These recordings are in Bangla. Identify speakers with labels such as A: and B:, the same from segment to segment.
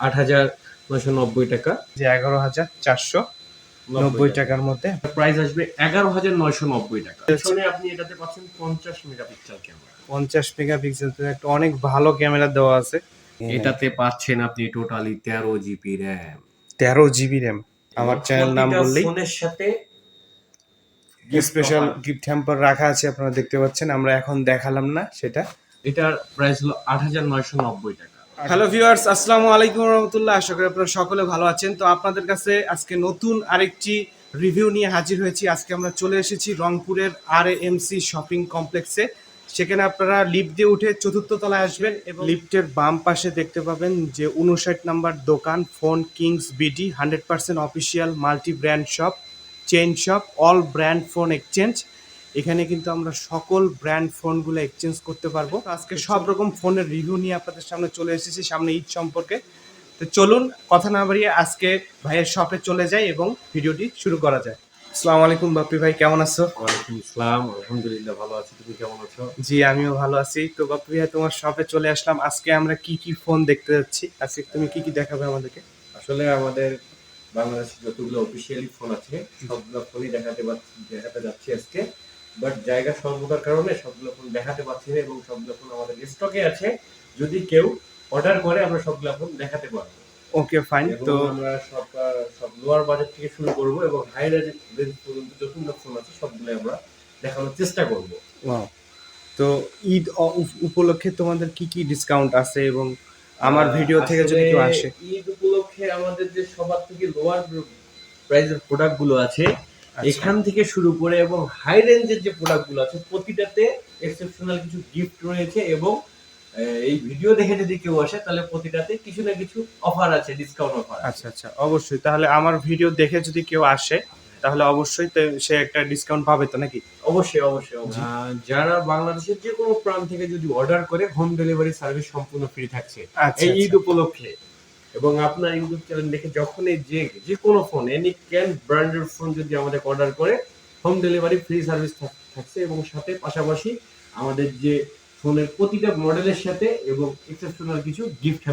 A: 8,990 টাকা,
B: যে 11,490 টাকার মধ্যে
A: প্রাইস আসবে 11,990 টাকা। পিছনে আপনি এটাতে পাচ্ছেন 50 মেগাপিক্সেল ক্যামেরা।
B: 50 মেগাপিক্সেল, তো একটা অনেক ভালো ক্যামেরা দেওয়া আছে।
A: এটাতে পাচ্ছেন আপনি totally 13 GB RAM,
B: 13 GB RAM. আমার চ্যানেল নাম বললেই
A: ফোনের সাথে
B: স্পেশাল গিফট হ্যাম্পার রাখা আছে, আপনারা দেখতে পাচ্ছেন। আমরা এখন দেখালাম না সেটা।
A: এটার প্রাইস হলো 8,990 টাকা।
B: হ্যালো ভিউয়ার্স, আসসালামু আলাইকুম রহমতুল্লাহ। আশা করি আপনারা সকলে ভালো আছেন। তো আপনাদের কাছে আজকে নতুন আরেকটি রিভিউ নিয়ে হাজির হয়েছি। আজকে আমরা চলে এসেছি রংপুরের RAMC শপিং কমপ্লেক্সে। সেখানে আপনারা লিফট দিয়ে উঠে 4র্থ তলায় আসবেন এবং লিফটের বাম পাশে দেখতে পাবেন যে 59 নাম্বার দোকান, phone kings BD, 100% official multi brand shop, chain shop, all brand phone exchange. এখানে কিন্তু আমরা সকল ব্র্যান্ড ফোনগুলো এক্সচেঞ্জ করতে পারবো। আজকে সব রকম ফোনের রিভিউ নিয়ে আপনাদের সামনে চলে এসেছি, সামনে ঈদ সম্পর্কে। তো চলুন কথা না বাড়িয়ে আজকে ভাইয়ের শপে চলে যাই এবং ভিডিওটি শুরু করা যায়। আসসালামু আলাইকুম বাপ্পি ভাই, কেমন আছো?
A: ওয়ালাইকুম আসসালাম, আলহামদুলিল্লাহ ভালো আছি। তুমি কেমন আছো?
B: জি, আমিও ভালো আছি। তো বাপ্পি ভাই, তোমার শপে চলে আসলাম। আজকে আমরা কি কি ফোন দেখতে যাচ্ছি? আজকে তুমি কি কি দেখাবে আমাদেরকে?
A: আসলে আমাদের বাংলাদেশে যতগুলো অফিসিয়ালি ফোন আছে সবগুলো ফোনই দেখাতে যাচ্ছি আজকে, বাট জায়গা স্বল্পতার কারণে সবগুলো ফোন দেখাতে পারছি না এবং সবগুলো ফোন আমাদের স্টকে আছে। যদি কেউ অর্ডার করে আমরা সবগুলো ফোন দেখাতে পারবো।
B: Okay fine. তো
A: আমরা সব লোয়ার বাজেট থেকে শুরু করব এবং হাই রেঞ্জ পর্যন্ত যতগুলো ফোন আছে সবগুলো আমরা দেখানোর চেষ্টা করব।
B: ওয়াও, তো ঈদ উপলক্ষে তোমাদের কি কি ডিসকাউন্ট আছে এবং আমার ভিডিও থেকে যদি কেউ আসে?
A: ঈদ উপলক্ষে আমাদের যে সবার থেকে লোয়ার প্রাইসের প্রোডাক্ট গুলো আছে এখান থেকে শুরু করে এবং হাই রেঞ্জের যে প্রোডাক্ট গুলো আছে প্রতিটাতে এক্সেপশনাল কিছু গিফট রয়েছে এবং এই ভিডিও দেখে যদি কেউ আসে তাহলে প্রতিটাতে কিছু না কিছু অফার আছে, ডিসকাউন্ট অফার।
B: আচ্ছা আচ্ছা, অবশ্যই। তাহলে আমার ভিডিও দেখে যদি কেউ আসে তাহলে অবশ্যই সে একটা ডিসকাউন্ট পাবে তো নাকি?
A: অবশ্যই অবশ্যই। যারা বাংলাদেশের যে কোনো প্রান্ত থেকে যদি অর্ডার করে হোম ডেলিভারি সার্ভিস সম্পূর্ণ ফ্রি থাকছে এই ঈদ উপলক্ষে। এবং আপনার ইউটিউব চ্যানেল দেখে যখনই যে কোনো ফোন এনি ক্যান ব্র্যান্ডের ফোন যদি আমাদের অর্ডার করে হোম ডেলিভারি ফ্রি সার্ভিস থাকছে এবং সাথে পাশাপাশি আমাদের যে ফোনের প্রতিটা মডেলের সাথে এবং এক্সেপশনাল কিছু গিফট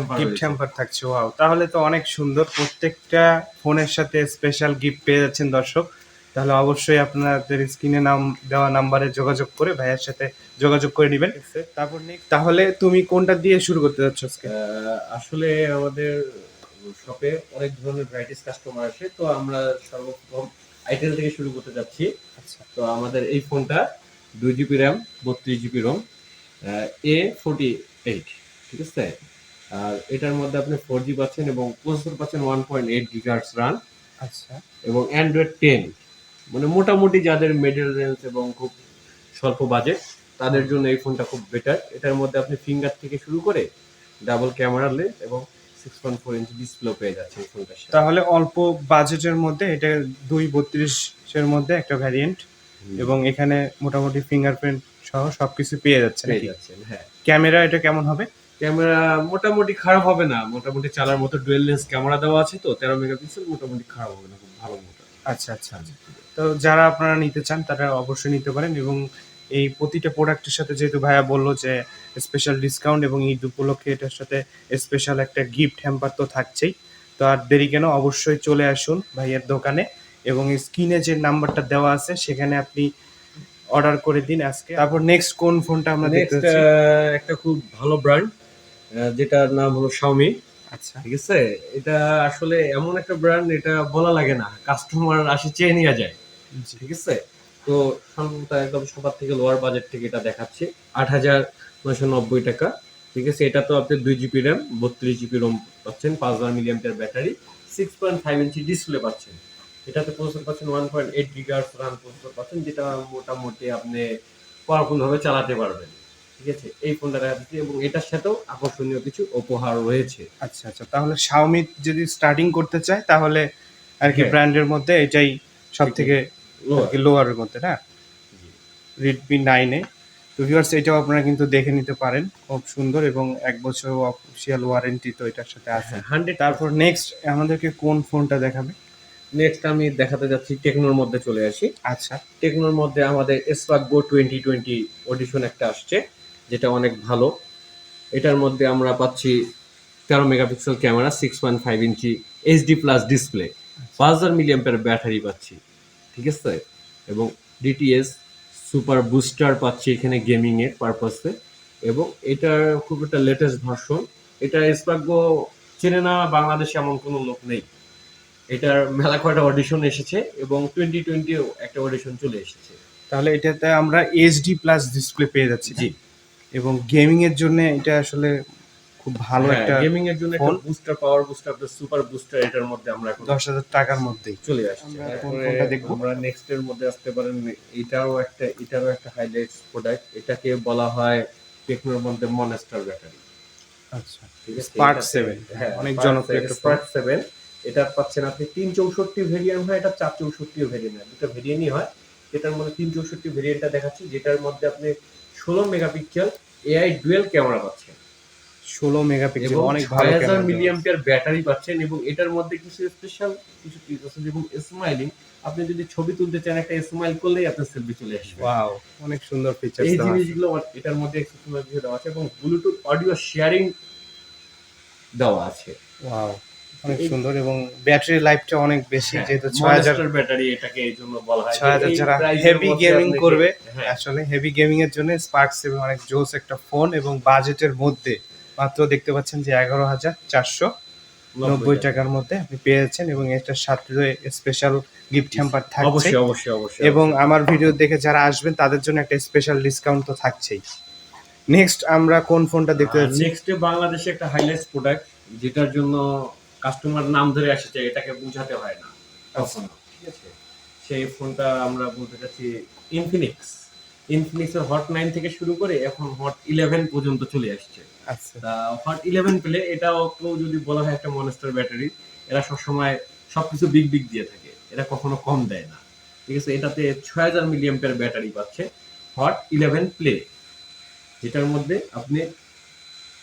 A: হ্যাম্পার
B: থাকছে। ওয়াও, তাহলে তো অনেক সুন্দর। প্রত্যেকটা ফোনের সাথে স্পেশাল গিফট পেয়ে যাচ্ছেন দর্শক। তাহলে অবশ্যই আপনাদের স্ক্রিনে দেওয়া নাম্বারে যোগাযোগ করে ভাইয়ের সাথে যোগাযোগ করে নেবেন। তারপর তাহলে তুমি কোনটা দিয়ে শুরু করতে যাচ্ছ আজকে?
A: আসলে আমাদের শপে অনেক ধরনের ভ্যারাইটিস কাস্টমার আসে, তো আমরা সর্বপ্রথম আইটেল থেকে শুরু করতে যাচ্ছি।
B: আচ্ছা,
A: তো আমাদের এই ফোনটা 2 GB RAM 32 GB ROM, A48, ঠিক আছে। আর এটার মধ্যে আপনি 4G পাচ্ছেন এবং প্রসেসর পাচ্ছেন 1.8 গিগাহার্টজ রান।
B: আচ্ছা,
A: এবং অ্যান্ড্রয়েড 10, মানে মোটামুটি যাদের মিডল রেঞ্জ এবং খুব স্বল্প বাজেট তাদের জন্য এই ফোনটা খুব বেটার। এটার মধ্যে আপনি ফিঙ্গার থেকে শুরু করে ডাবল ক্যামেরা লেন্স এবং 6.4 ইঞ্চি ডিসপ্লে পেয়ে যাচ্ছে এই ফোনটার সাথে।
B: তাহলে অল্প বাজেটের মধ্যে এটা 232 এর মধ্যে একটা ভ্যারিয়েন্ট এবং এখানে মোটামুটি ফিঙ্গারপ্রিন্ট সহ সবকিছু পেয়ে যাচ্ছেন।
A: হ্যাঁ।
B: ক্যামেরা এটা কেমন হবে?
A: ক্যামেরা মোটামুটি খারাপ হবে না, মোটামুটি চালার মতো ডুয়েল লেন্স ক্যামেরা দেওয়া আছে, তো 13 মেগাপিক্সেল, মোটামুটি খারাপ হবে না, খুব ভালো মতো।
B: আচ্ছা আচ্ছা, তো যারা আপনারা নিতে চান তারা অবশ্যই নিতে পারেন। এবং এই প্রতিটা প্রোডাক্টের সাথে যেহেতু ভাইয়া বললো যে স্পেশাল ডিসকাউন্ট এবং ঈদ উপলক্ষে এটার সাথে স্পেশাল একটা গিফট হ্যাম্পার তো থাকছেই। তো আর দেরি কেন, অবশ্যই চলে আসুন ভাইয়ের দোকানে এবং স্ক্রিনে যে নাম্বারটা দেওয়া আছে সেখানে আপনি অর্ডার করে দিন আজকে। তারপর নেক্সট কোন ফোনটা আমরা দেখতে যাচ্ছি?
A: একটা খুব ভালো ব্র্যান্ড যেটার নাম হলো শাওমি।
B: আচ্ছা,
A: ঠিক আছে। এটা আসলে এমন একটা ব্র্যান্ড, এটা বলা লাগে না, কাস্টমার আসে চেয়ে নিয়ে যায়। ঠিক আছে। তো সর্বদা একদম সবার থেকে লোয়ার বাজেট থেকে এটা দেখাচ্ছে 8,990 টাকা। ঠিক আছে। এটা তো আপনি 2 জিবি র্যাম 32 জিবি রোম পাচ্ছেন, 5000 মিলিঅ্যাম্পিয়ার ব্যাটারি, 6.5 ইঞ্চি ডিসপ্লে পাচ্ছেন। এটাতে প্রসেসর পাচ্ছেন 1.8 গিগাহার্টজ রান প্রসেসর পাচ্ছেন, যেটা মোটামুটি আপনি পাওয়ারফুল ভাবে চালাতে পারবেন। ঠিক আছে। এই ফোনটা দেখা যাচ্ছে এবং এটার সাথেও আকর্ষণীয় কিছু উপহার রয়েছে।
B: আচ্ছা আচ্ছা, তাহলে শাওমি যদি স্টার্টিং করতে চায় তাহলে আর কি ব্র্যান্ডের মধ্যে এটাই সব থেকে লোয়ারের মধ্যে না? Redmi 9A। তো ভিউয়ার্স, এটাও আপনারা কিন্তু দেখে নিতে পারেন, খুব সুন্দর এবং 1 বছর অফিসিয়াল ওয়ারেন্টি তো এটার সাথে আছে।
A: 100।
B: তারপর নেক্সট আমাদেরকে কোন ফোনটা দেখাবে?
A: নেক্সট আমি দেখাতে যাচ্ছি টেকনোর মধ্যে চলে আসি।
B: আচ্ছা,
A: টেকনোর মধ্যে আমাদের স্পার্ক গো 2020 অডিশন একটা আসছে, যেটা অনেক ভালো। এটার মধ্যে আমরা পাচ্ছি 13 মেগাপিক্সেল ক্যামেরা, 6.5 ইঞ্চি HD plus display, 5000 milliampere battery পাচ্ছি, ঠিক আছে। এবং ডিটিএস সুপার বুস্টার পাচ্ছি এখানে গেমিং এর পারপাসে। এবং এটার খুব একটা লেটেস্ট ভার্সন। এটা স্পার্গো চেনে না বাংলাদেশে এমন কোনো লোক নেই। এটার মেলা কয়টা অডিশন এসেছে এবং 2020 একটা অডিশন চলে এসেছে।
B: তাহলে এটাতে আমরা এইচডি প্লাস ডিসপ্লে পেয়ে যাচ্ছি,
A: জি।
B: এবং গেমিং এর জন্য এটা আসলে খুব ভালো একটা
A: গেমিং এর জন্য একটা
B: ফোন।
A: বুস্টার, পাওয়ার বুস্টার, সুপার বুস্টার এটার মধ্যে আমরা এখন
B: 10,000 টাকার মধ্যেই
A: চলে আসছে।
B: আমরা কোন
A: তারপরে
B: ফোনটা দেখবো?
A: আমরা নেক্সট এর মধ্যে আসতে পারেন, এটারও একটা হাইলাইটস প্রোডাক্ট। এটাকে বলা হয় টেকনোর মধ্যে মনস্টার ব্যাটারি।
B: আচ্ছা,
A: ঠিক আছে,
B: স্পার্ক
A: এটাতে-
B: 7
A: হ্যাঁ,
B: অনেক জনপ্রিয় একটা ফোন।
A: স্পার্ক 7। এটা পাচ্ছেন আপনি 364 ভেরিয়েন্ট হয়, এটা 464 ভেরিয়েন্ট হয়, দুটো ভেরিয়েন্টই হয়। এটার মধ্যে 364 ভেরিয়েন্টটা দেখাচ্ছি, যেটার মধ্যে আপনি 16 মেগাপিক্সেল এআই ডুয়েল ক্যামেরা পাচ্ছেন
B: 16 মেগাপিক্সেল,
A: এবং
B: অনেক ভালো
A: 6000
B: ক্যামেরা।
A: মিলিঅ্যাম্পিয়ার ব্যাটারি পাচ্ছেন। এবং এটার মধ্যে কিছু স্পেশাল কিছু ফিচার আছে, যেমন স্মাইলিং। আপনি যদি ছবি তুলতে চান, একটা স্মাইল করলেই আপনার সেলফি চলে আসবে।
B: ওয়াও, অনেক সুন্দর ফিচারস
A: এই
B: দেওয়া আছে।
A: জিনিসগুলো এটার মধ্যে এক্সেসরিজ দিয়ে দেওয়া আছে এবং ব্লুটুথ অডিও শেয়ারিং দেওয়া আছে।
B: ওয়াও, অনেক
A: এই-
B: সুন্দর, এবং ব্যাটারি লাইফটা অনেক বেশি,
A: হ্যাঁ,
B: যেহেতু 6000
A: মনস্টার ব্যাটারি এটাকে এই জন্য বলা হয় যে
B: 6000
A: এই
B: যারা
A: প্রাইসের
B: হেভি
A: মধ্যে
B: গেমিং
A: আপনাকে-
B: করবে,
A: হ্যাঁ,
B: আসলে হেভি গেমিং এর জন্য স্পার্ক 7 অনেক জোস একটা ফোন, এবং বাজেটের মধ্যে মাত্র দেখতে পাচ্ছেন যে 11,490 টাকার মধ্যে আপনি পেয়ে যাচ্ছেন, এবং এটার সাথে স্পেশাল গিফট হ্যাম্পার থাকছে।
A: অবশ্যই অবশ্যই অবশ্যই।
B: এবং আমার ভিডিও দেখে যারা আসবেন তাদের জন্য একটা স্পেশাল ডিসকাউন্ট তো থাকছেই। নেক্সট আমরা কোন ফোনটা দেখতে যাচ্ছি?
A: নেক্সটে বাংলাদেশে একটা হাইলাইটস প্রোডাক্ট, যেটার জন্য কাস্টমার নাম ধরে আসছে, এটাকে বোঝাতে হয় না কখনো, ঠিক আছে। সেই ফোনটা আমরা বলতে চাচ্ছি ইনফিনিক্সের হট 9 থেকে শুরু করে এখন হট 11 পর্যন্ত চলে আসছে।
B: আচ্ছা,
A: তা হট 11 পেলে এটাও কেউ যদি বলা হয় একটা মনস্টার ব্যাটারি, এরা সবসময় সবকিছু বিগ বিগ দিয়ে থাকে, এরা কখনো কম দেয় না, ঠিক আছে। এটাতে 6000 মিলিঅ্যাম্পিয়ার ব্যাটারি পাচ্ছে হট 11 প্লে, যেটার মধ্যে আপনি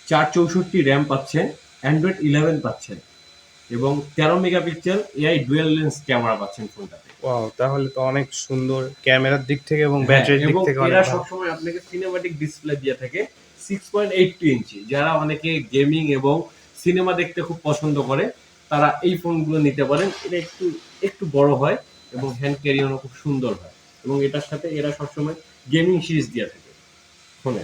A: 464 র্যাম পাচ্ছেন, অ্যান্ড্রয়েড 11 পাচ্ছেন এবং 13 megapixel AI dual lens camera পাচ্ছেন ফোনটাতে।
B: ওয়াও, তাহলে তো অনেক সুন্দর ক্যামেরার দিক থেকে এবং
A: হ্যাঁ,
B: ব্যাটারির দিক
A: এবং
B: থেকে
A: এরা
B: অনেক ভালো।
A: সবসময় আপনাকে সিনেমাটিক ডিসপ্লে দিয়ে থাকে 6.82 ইঞ্চি। যারা অনেকে গেমিং এবং সিনেমা দেখতে খুব পছন্দ করে, তারা এই ফোনগুলো নিতে পারেন। এটা একটু একটু বড় হয় এবং হ্যান্ড ক্যারিয়ারও খুব সুন্দর হয়। এবং এটার সাথে এরা সবসময় গেমিং সিরিজ দিয়ে থাকে ফোনে।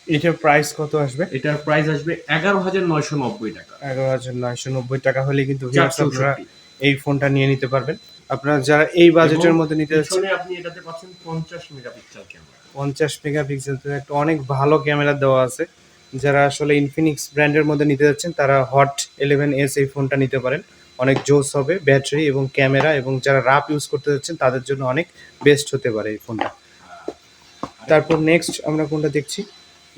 B: এটার প্রাইস কত আসবে?
A: এটার প্রাইস আসবে 11,990 টাকা।
B: 11,990 টাকা হলে কিন্তু viewers আপনারা
A: 464।
B: এই ফোনটা নিয়ে নিতে পারবেন। আপনারা যারা এই বাজেটের মধ্যে নিতে যাচ্ছেন,
A: পিছনে আপনি এটাতে পাচ্ছেন 50 মেগাপিক্সেল ক্যামেরা।
B: 50 মেগাপিক্সেল তো একটা অনেক ভালো ক্যামেরা দেওয়া আছে। যারা আসলে ইনফিনিক্স ব্র্যান্ডের মধ্যে নিতে যাচ্ছেন তারা হট 11s এই ফোনটা নিতে পারেন, অনেক জোস হবে ব্যাটারি এবং ক্যামেরা, এবং যারা রাফ ইউজ করতে যাচ্ছেন তাদের জন্য অনেক বেস্ট হতে পারে এই ফোনটা। তারপর নেক্সট আমরা কোনটা দেখছি?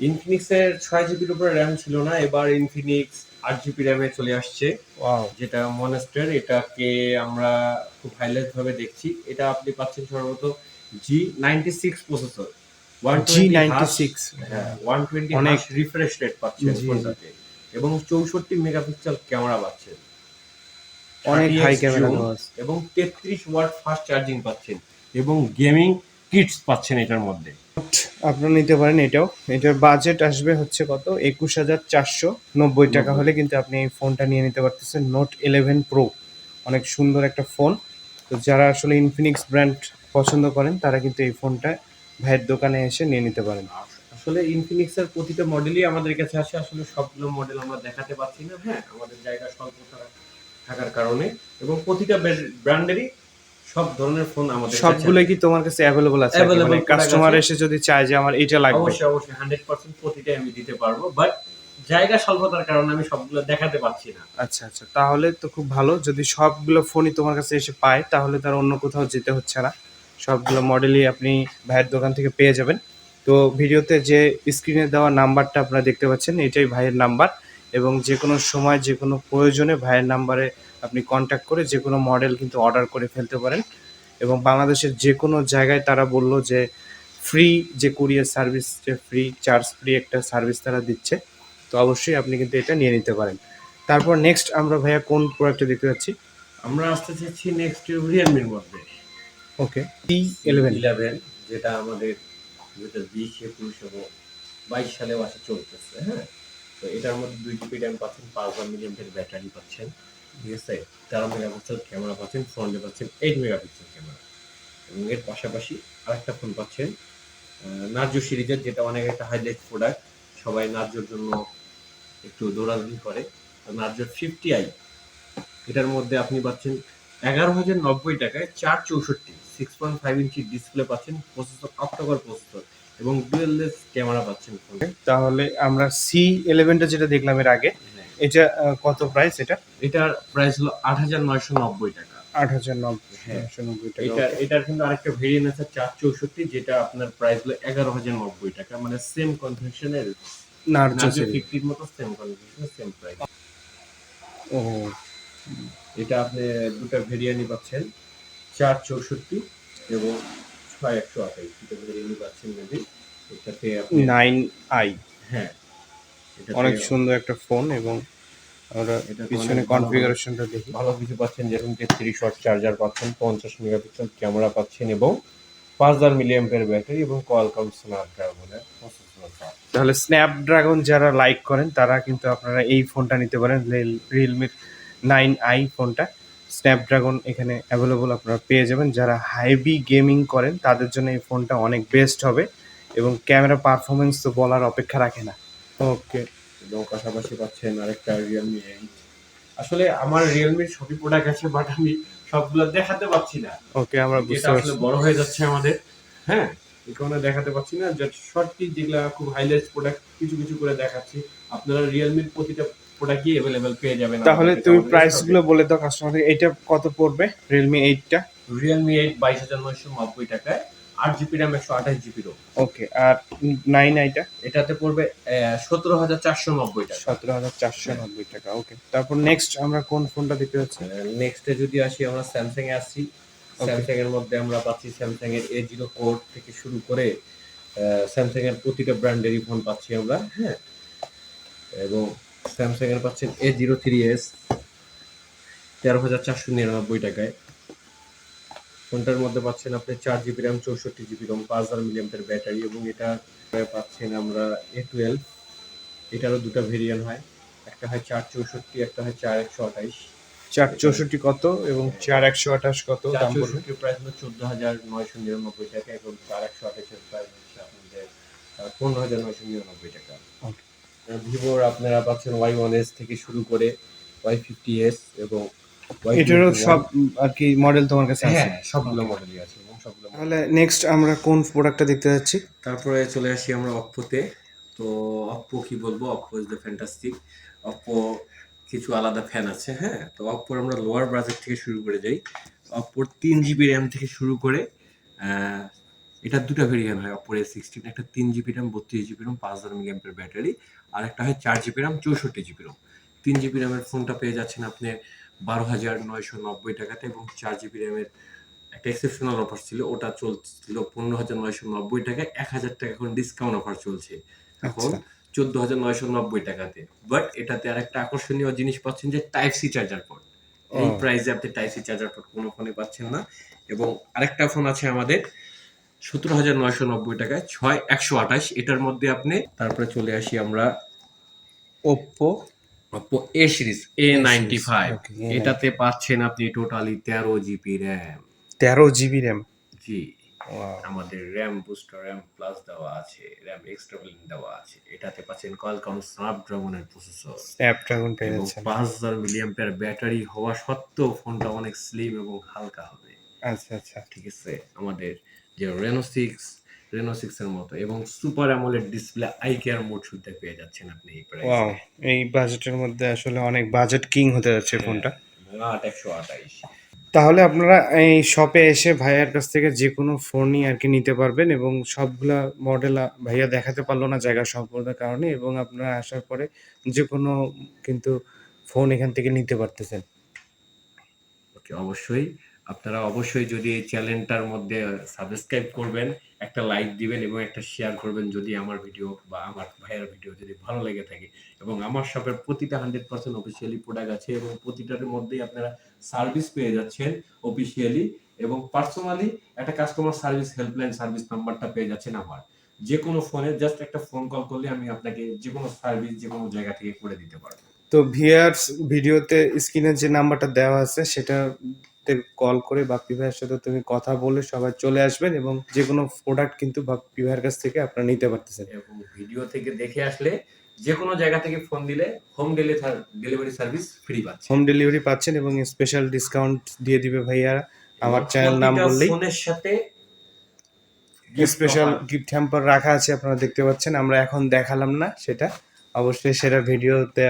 A: ইনফিনিক্সের 6 জিবির উপরে র্যাম ছিল না, এবার ইনফিনিক্স 8 জিবি র্যামে চলে আসছে,
B: ওয়াও,
A: যেটা মনস্টার। এটাকে আমরা খুব হাইলাইট ভাবে দেখছি। এটা আপনি পাচ্ছেন সর্বত G96 প্রসেসর, 120
B: G96
A: হ্যাঁ 120
B: অনেক
A: রিফ্রেশ রেট পাচ্ছেন
B: জি,
A: ফোনটাতে এবং 64 মেগাপিক্সেল ক্যামেরা পাচ্ছেন,
B: অনেক
A: 30x
B: হাই ক্যামেরা
A: zoom
B: দেওয়া আছে।
A: এবং 33 ওয়াট ফাস্ট চার্জিং পাচ্ছেন এবং গেমিং কিটস পাচ্ছেন এটার মধ্যে।
B: আপনারা নিতে পারেন এটাও। এটার বাজেট আসবে হচ্ছে কত? 21,490 টাকা হলে কিন্তু আপনি এই ফোনটা নিয়ে নিতে পারতেছেন, নোট 11 প্রো। অনেক সুন্দর একটা ফোন। তো যারা আসলে ইনফিনিক্স ব্র্যান্ড পছন্দ করেন তারা কিন্তু এই ফোনটা ভাইয়ের দোকানে এসে নিয়ে নিতে পারেন।
A: আসলে ইনফিনিক্সের প্রতিটা মডেলই আমাদের কাছে আসে, আসলে সবগুলো মডেল আমরা দেখাতে পারছি না, হ্যাঁ, আমাদের জায়গা স্বল্প থাকার কারণে। এবং প্রতিটা ব্র্যান্ডেরই সব ধরনের ফোন আমাদের কাছে
B: সবগুলোই কি তোমার কাছে অ্যাভেলেবল আছে?
A: Available
B: মানে
A: product
B: কাস্টমার
A: আছে।
B: এসে যদি চায় যে আমার এটা লাগবে,
A: অবশ্যই অবশ্যই 100% প্রতিটাই আমি দিতে পারবো, বাট জায়গা স্বল্পতার কারণে আমি সবগুলো দেখাতে পারছি না।
B: আচ্ছা আচ্ছা, তাহলে তো খুব ভালো। যদি সবগুলো ফোনই তোমার কাছে এসে পায় তাহলে তার অন্য কোথাও যেতে হচ্ছে না, সবগুলো মডেলই আপনি ভাইয়ের দোকান থেকে পেয়ে যাবেন। তো ভিডিওতে যে স্ক্রিনে দেওয়া নাম্বারটা আপনারা দেখতে পাচ্ছেন এটাই ভাইয়ের নাম্বার, এবং যে কোনো সময় যে কোনো প্রয়োজনে ভাইয়ের নাম্বারে আপনি কন্ট্যাক্ট করে যে কোনো মডেল কিন্তু অর্ডার করে ফেলতে পারেন। এবং বাংলাদেশের যে কোনো জায়গায় তারা বললো যে ফ্রি যে কুরিয়ার সার্ভিস, যে ফ্রি চার্জ ফ্রি একটা সার্ভিস তারা দিচ্ছে। তো অবশ্যই আপনি কিন্তু এটা নিয়ে নিতে পারেন। তারপর নেক্সট আমরা ভাইয়া কোন প্রোডাক্টটা দেখতে যাচ্ছি?
A: আমরা আসতে চাচ্ছি নেক্সট রিয়েলমির মধ্যে
B: ওকে, T11
A: 11, যেটা আমাদের 2020, 21 এবং 22 সালেও আসে চলতেছে, হ্যাঁ। তো তো এটার মধ্যে 2 GB র্যাম পাচ্ছেন, 5000 মিলিঅ্যাম্পিয়ার ব্যাটারি পাচ্ছেন, ঠিক আছে। 13 মেগাপিক্সেল ক্যামেরা পাচ্ছেন, ফ্রন্টে পাচ্ছেন 8 মেগাপিক্সেল ক্যামেরা, এবং এর পাশাপাশি আরেকটা ফোন পাচ্ছেন নার্জো সিরিজের, যেটা অনেক একটা হাইলাইট প্রোডাক্ট, সবাই নার্জোর জন্য একটু দৌড়াদৌড়ি করে। নার্জোর 50i, এটার মধ্যে আপনি পাচ্ছেন 11,090 টাকায় 464 6.5 ইঞ্চি ডিসপ্লে পাচ্ছেন, প্রসেসর অক্টোকর প্রসেসর, এবং ডুয়েললেস ক্যামেরা পাচ্ছেন ফোনে।
B: তাহলে আমরা C11টা যেটা দেখলাম এর আগে, এটা কত প্রাইস?
A: এটার প্রাইস হলো 8,990 টাকা।
B: 8,990 টাকা।
A: এটার কিন্তু আরেকটা ভেরিয়েন্ট আছে 464, যেটা আপনার প্রাইস হলো 11,090 টাকা, মানে সেম কনফিগারেশনের
B: নার্জো
A: নার্জো
B: সিরিজ।
A: 50 মতো সেম কনফিগারেশন, সেম প্রাইস।
B: ও,
A: এটা আপনি দুটো ভেরিয়েন্টই পাচ্ছেন, 464 এবং 6128, দুটো ভেরিয়েন্টই পাচ্ছেন মেবি। এটাতে আপনি
B: 9i
A: হ্যাঁ, এটাতে
B: অনেক সুন্দর একটা ফোন, এবং আমরা
A: এটাতে
B: পিছনে
A: অনেক ভালো
B: কনফিগারেশনটা দেখি।
A: ভালো কিছু পাচ্ছেন, যেরকম 33 ওয়াট চার্জার পাচ্ছেন, 50 মেগাপিক্সেল ক্যামেরা পাচ্ছেন, এবং 5000 মিলিঅ্যাম্পিয়ার ব্যাটারি, এবং কোয়ালকম স্ন্যাপড্রাগনের প্রসেসর পাচ্ছেন।
B: তাহলে স্ন্যাপড্রাগন যারা লাইক করেন তারা কিন্তু আপনারা এই ফোনটা নিতে পারেন, রিয়েলমির 9i ফোনটা। স্ন্যাপড্রাগন এখানে অ্যাভেলেবল আপনারা পেয়ে যাবেন। যারা হাইবি গেমিং করেন তাদের জন্য এই ফোনটা অনেক বেস্ট হবে, এবং ক্যামেরা পারফরমেন্স তো বলার অপেক্ষা রাখে না। ওকে,
A: এবং পাশাপাশি পাচ্ছেন আরেকটা রিয়েলমি 8। আসলে আমার রিয়েলমির সবই প্রোডাক্ট আছে, বাট আমি সবগুলো দেখাতে পাচ্ছি না।
B: ওকে, আমরা
A: এটা
B: বুঝতে
A: আসলে
B: পারছি।
A: বড় হয়ে যাচ্ছে আমাদের, হ্যাঁ, এই কারণে দেখাতে পাচ্ছি না। যে শর্টটি যেগুলা খুব হাইলাইট প্রোডাক্ট কিছু কিছু করে দেখাচ্ছি, আপনারা রিয়েলমির প্রতিটা প্রোডাক্টই অ্যাভেলেবেল পেয়ে যাবেন।
B: তাহলে তুমি প্রাইস গুলো বলে দাও কাস্টমারকে, এটা কত পড়বে রিয়েলমি 8টা?
A: রিয়েলমি 8 22,990 টাকায়, 8 GB র্যাম, 128 GB রোম।
B: ওকে, আর 9i টা?
A: এটাতে পড়বে 17,490 টাকা।
B: 17,490 টাকা। ওকে, তারপর নেক্সট আমরা কোন ফোনটা দেখতে যাচ্ছি?
A: নেক্সটে যদি আসি, আমরা স্যামসাং এ আসছি। স্যামসাং এর মধ্যে আমরা পাচ্ছি স্যামসাং এর A0 কোড থেকে শুরু করে স্যামসাং এর প্রতিটা ব্র্যান্ডেরই ফোন পাচ্ছি আমরা, হ্যাঁ। এবং স্যামসাং এর পাচ্ছেন A03s 13,499 টাকায়। ফোনটার মধ্যে পাচ্ছেন আপনি 4 GB RAM, 64 GB ROM, 5000 milliampere battery, এবং এটা পাচ্ছেন আমরা A12। এটারও দুটো ভেরিয়েন্ট হয়, একটা হয় 464, একটা হয় 4128।
B: 464 কত এবং 4128 কত দাম পড়বে?
A: 464 প্রাইস হলো 14,999 টাকা, এবং 4128 এর প্রাইস হচ্ছে আপনাদের 15,999 টাকা। ভিভোর আপনারা পাচ্ছেন Y1s থেকে শুরু করে Y50s এবং
B: এটারও
A: Y21।
B: সব আর কি মডেল তোমার কাছে আছে?
A: হ্যাঁ, সবগুলো মডেলই আছে, এবং সবগুলো
B: তাহলে নেক্সট আমরা কোন প্রোডাক্টটা দেখতে যাচ্ছি?
A: তারপরে চলে আসি আমরা অপ্পোতে। তো অপ্পো কি বলবো, Oppo is the fantastic. Oppo কিছু আলাদা ফ্যান আছে, হ্যাঁ। তো অপ্পোর আমরা লোয়ার বাজেট থেকে শুরু করে যাই। অপ্পোর 3 GB র্যাম থেকে শুরু করে এটার দুটো ভেরিয়েন্ট হয় অপ্পোর A16, একটা 3 GB RAM, 32 GB ROM, 5000 milliampere battery, আর একটা হয় 4 GB RAM, 64 GB ROM. 3 GB র্যামের ফোনটা পেয়ে যাচ্ছেন আপনি 12,990 টাকাতে, এবং 4 GB র্যামের একটা এক্সেপশনাল অফার ছিল, ওটা চলছিল 15,990 টাকায়, 1,000 টাকা এখন ডিসকাউন্ট অফার চলছে এখন 14,990 টাকাতে। বাট এটাতে আরেকটা আকর্ষণীয় জিনিস পাচ্ছেন, যে টাইপ সি চার্জার পোর্ট। এই প্রাইসে আপনি টাইপ সি চার্জার পোর্ট কোনো ফোনে পাচ্ছেন না। এবং আরেকটা ফোন আছে আমাদের 17,990 টাকায়, 6128, এটার মধ্যে আপনি। তারপরে চলে আসি আমরা
B: Oppo
A: Oppo A series A95।
B: Okay,
A: এটাতে পাচ্ছেন আপনি totally 13 GB RAM.
B: 13 GB RAM.
A: জি,
B: ওয়াও,
A: আমাদের র্যাম বুস্টার, র্যাম প্লাস দেওয়া আছে, র্যাম এক্সট্রা দেওয়া আছে। এটাতে পাচ্ছেন কোয়ালকম স্ন্যাপড্রাগনের প্রসেসর,
B: স্ন্যাপড্রাগন পেয়ে
A: এবং
B: যাচ্ছেন।
A: 5000 মিলিঅ্যাম্পিয়ার ব্যাটারি হওয়া সত্ত্বেও ফোনটা অনেক স্লিম এবং হালকা হবে,
B: আচ্ছা আচ্ছা।
A: ঠিক আছে। আমাদের যে রেনো 6 এর মতো, এবং super AMOLED display, eye care mode শুনতে পেয়ে যাচ্ছেন আপনি এই
B: ওয়াও,
A: প্রাইসে।
B: এই বাজেটের মধ্যে আসলে অনেক বাজেট কিং হতে যাচ্ছে ফোনটা।
A: 128।
B: তাহলে আপনারা এই শপে এসে ভাইয়ার কাছ থেকে যে কোনো ফোনই আর কি নিতে পারবেন, এবং সবগুলা মডেল ভাইয়া দেখাতে পারলো না জায়গা স্বল্পতার কারণে, এবং আপনারা আসার পরে যে কোনো কিন্তু ফোন এখান থেকে নিতে পারতেছেন।
A: ওকে, অবশ্যই আপনারা অবশ্যই যদি এই চ্যানেলটার মধ্যে সাবস্ক্রাইব করবেন, একটা লাইক দিবেন, এবং একটা শেয়ার করবেন যদি আমার ভিডিও বা আমার ভাইয়ের ভিডিও যদি ভালো লেগে থাকে। এবং আমার শপের প্রতিটা 100% অফিসিয়ালি প্রোডাক্ট আছে, এবং প্রতিটার মধ্যেই আপনারা সার্ভিস পেয়ে যাচ্ছেন অফিসিয়ালি, এবং পার্সোনালি একটা কাস্টমার সার্ভিস হেল্পলাইন সার্ভিস নাম্বারটা পেয়ে যাচ্ছেন আমার। যে কোনো ফোনে জাস্ট একটা ফোন কল করলে আমি আপনাকে যে কোনো সার্ভিস যে কোনো জায়গা থেকে করে দিতে পারবো।
B: তো ভিউয়ার্স, ভিডিওতে স্ক্রিনে যে নাম্বারটা দেওয়া আছে সেটাতে কল করে বাপ্পি ভাইয়ের সাথে তুমি কথা বলে সবাই চলে আসবেন এবং যে কোনো প্রোডাক্ট কিন্তু বাপ্পি ভাইয়ের কাছ থেকে আপনারা নিতে পারতেছেন।
A: এবং ভিডিও থেকে দেখে আসলে যে কোনো জায়গা থেকে ফোন দিলে হোম ডেলিভারি সার্ভিস ফ্রি পাচ্ছে।
B: হোম ডেলিভারি পাচ্ছেন এবং স্পেশাল ডিসকাউন্ট দিয়ে দিবে ভাইয়া আমার
A: এবং
B: চ্যানেল নাম
A: প্রতিটা
B: বললেই।
A: ফোনের সাথে gift
B: special
A: offer।
B: Gift hamper রাখা আছে, আপনারা দেখতে পাচ্ছেন। আমরা এখন দেখালাম না সেটা, অবশ্যই সেটা ভিডিওতে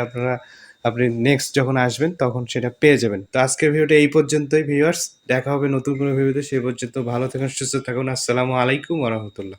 B: আপনি নেক্সট যখন আসবেন তখন সেটা পেয়ে যাবেন। তো আজকের ভিডিওটা এই পর্যন্তই ভিউয়ার্স, দেখা হবে নতুন কোনো ভিডিওতে। সেই পর্যন্ত ভালো থাকুন, সুস্থ থাকুন। আসসালামু আলাইকুম ওয়া রাহমাতুল্লাহ।